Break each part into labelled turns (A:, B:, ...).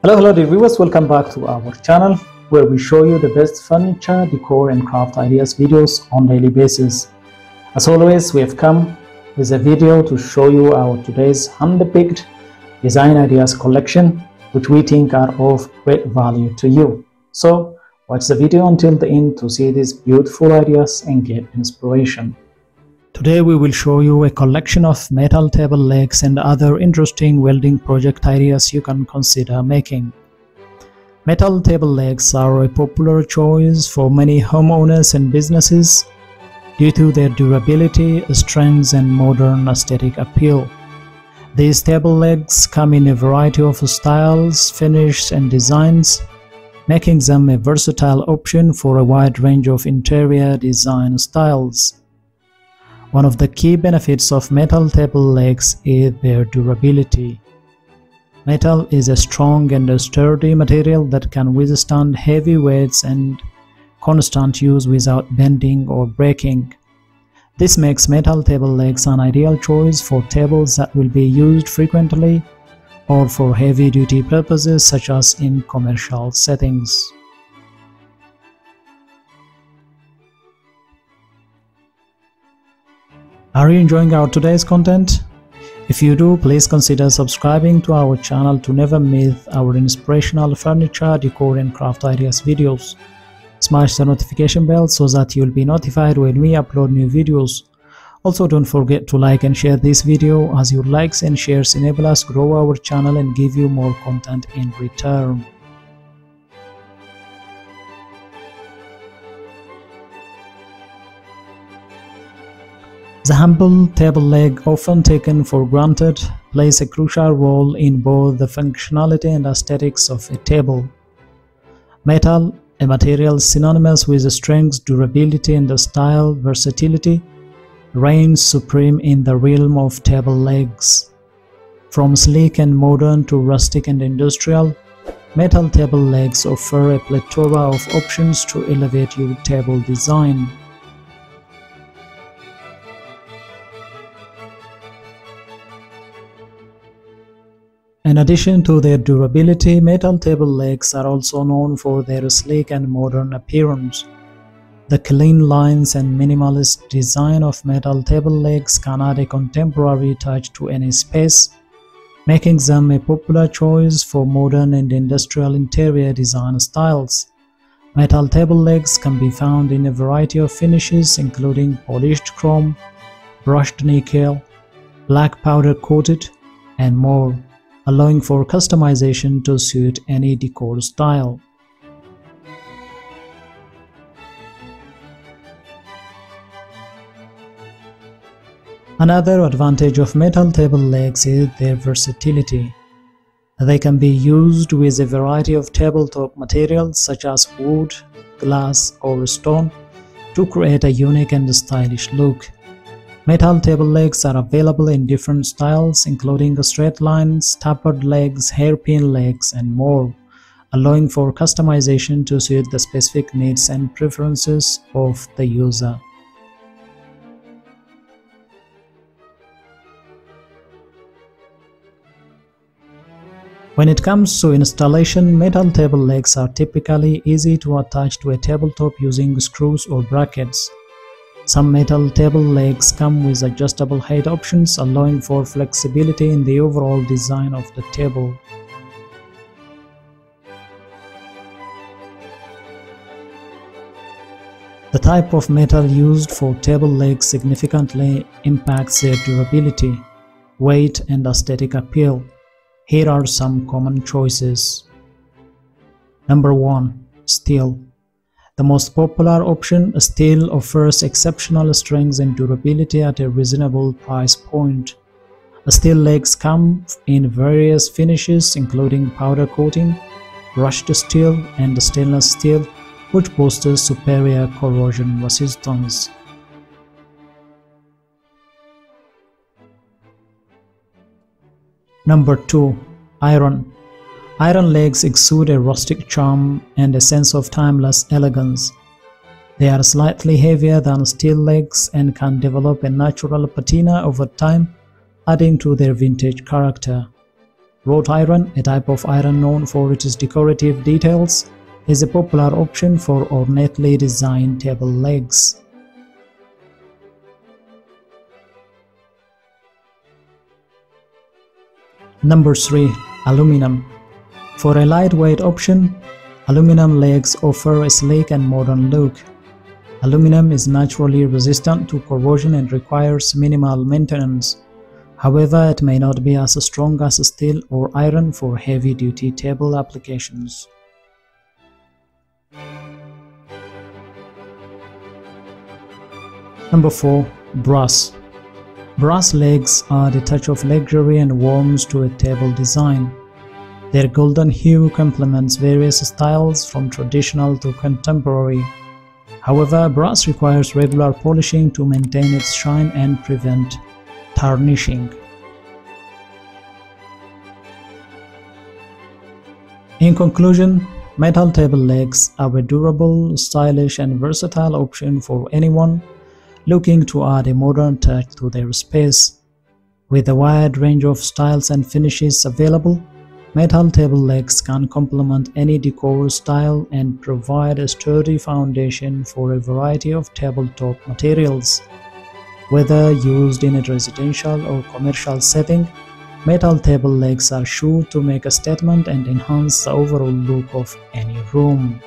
A: Hello dear viewers, welcome back to our channel where we show you the best furniture, decor and craft ideas videos on daily basis. As always, we have come with a video to show you our today's hand-picked design ideas collection, which we think are of great value to you. So watch the video until the end to see these beautiful ideas and get inspiration. Today we will show you a collection of metal table legs and other interesting welding project ideas you can consider making. Metal table legs are a popular choice for many homeowners and businesses due to their durability, strength and modern aesthetic appeal. These table legs come in a variety of styles, finishes and designs, making them a versatile option for a wide range of interior design styles. One of the key benefits of metal table legs is their durability. Metal is a strong and sturdy material that can withstand heavy weights and constant use without bending or breaking. This makes metal table legs an ideal choice for tables that will be used frequently or for heavy-duty purposes such as in commercial settings. Are you enjoying our today's content? If you do, please consider subscribing to our channel to never miss our inspirational furniture, decor and craft ideas videos. Smash the notification bell so that you'll be notified when we upload new videos. Also, don't forget to like and share this video, as your likes and shares enable us to grow our channel and give you more content in return. The humble table leg, often taken for granted, plays a crucial role in both the functionality and aesthetics of a table. Metal, a material synonymous with strength, durability and style versatility, reigns supreme in the realm of table legs. From sleek and modern to rustic and industrial, metal table legs offer a plethora of options to elevate your table design. In addition to their durability, metal table legs are also known for their sleek and modern appearance. The clean lines and minimalist design of metal table legs can add a contemporary touch to any space, making them a popular choice for modern and industrial interior design styles. Metal table legs can be found in a variety of finishes including polished chrome, brushed nickel, black powder coated, and more, allowing for customization to suit any decor style. Another advantage of metal table legs is their versatility. They can be used with a variety of tabletop materials such as wood, glass, or stone to create a unique and stylish look. Metal table legs are available in different styles including straight lines, tapered legs, hairpin legs, and more, allowing for customization to suit the specific needs and preferences of the user. When it comes to installation, metal table legs are typically easy to attach to a tabletop using screws or brackets. Some metal table legs come with adjustable height options, allowing for flexibility in the overall design of the table. The type of metal used for table legs significantly impacts their durability, weight, and aesthetic appeal. Here are some common choices. Number 1. Steel. The most popular option, steel offers exceptional strength and durability at a reasonable price point. Steel legs come in various finishes including powder coating, brushed steel, and stainless steel, which boasts superior corrosion resistance. Number 2. Iron. Iron legs exude a rustic charm and a sense of timeless elegance. They are slightly heavier than steel legs and can develop a natural patina over time, adding to their vintage character. Wrought iron, a type of iron known for its decorative details, is a popular option for ornately designed table legs. Number 3. Aluminum. For a lightweight option, aluminum legs offer a sleek and modern look. Aluminum is naturally resistant to corrosion and requires minimal maintenance. However, it may not be as strong as steel or iron for heavy-duty table applications. Number 4. Brass. Brass legs add a touch of luxury and warmth to a table design. Their golden hue complements various styles from traditional to contemporary. However, brass requires regular polishing to maintain its shine and prevent tarnishing. In conclusion, metal table legs are a durable, stylish, and versatile option for anyone looking to add a modern touch to their space. With a wide range of styles and finishes available, metal table legs can complement any decor style and provide a sturdy foundation for a variety of tabletop materials. Whether used in a residential or commercial setting, metal table legs are sure to make a statement and enhance the overall look of any room.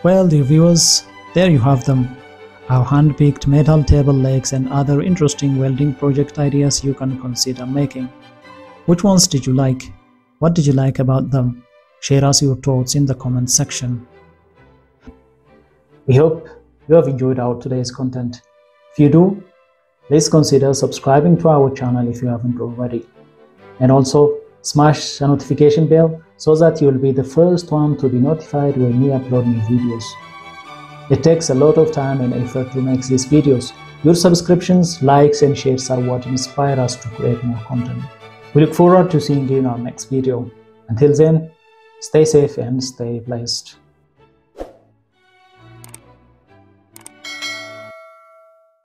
A: Well, dear viewers, there you have them, our hand-picked metal table legs and other interesting welding project ideas you can consider making. Which ones did you like? What did you like about them? Share us your thoughts in the comment section. We hope you have enjoyed our today's content. If you do, please consider subscribing to our channel if you haven't already. And also, smash the notification bell so that you'll be the first one to be notified when we upload new videos. It takes a lot of time and effort to make these videos. Your subscriptions, likes and shares are what inspire us to create more content. We look forward to seeing you in our next video. Until then, stay safe and stay blessed.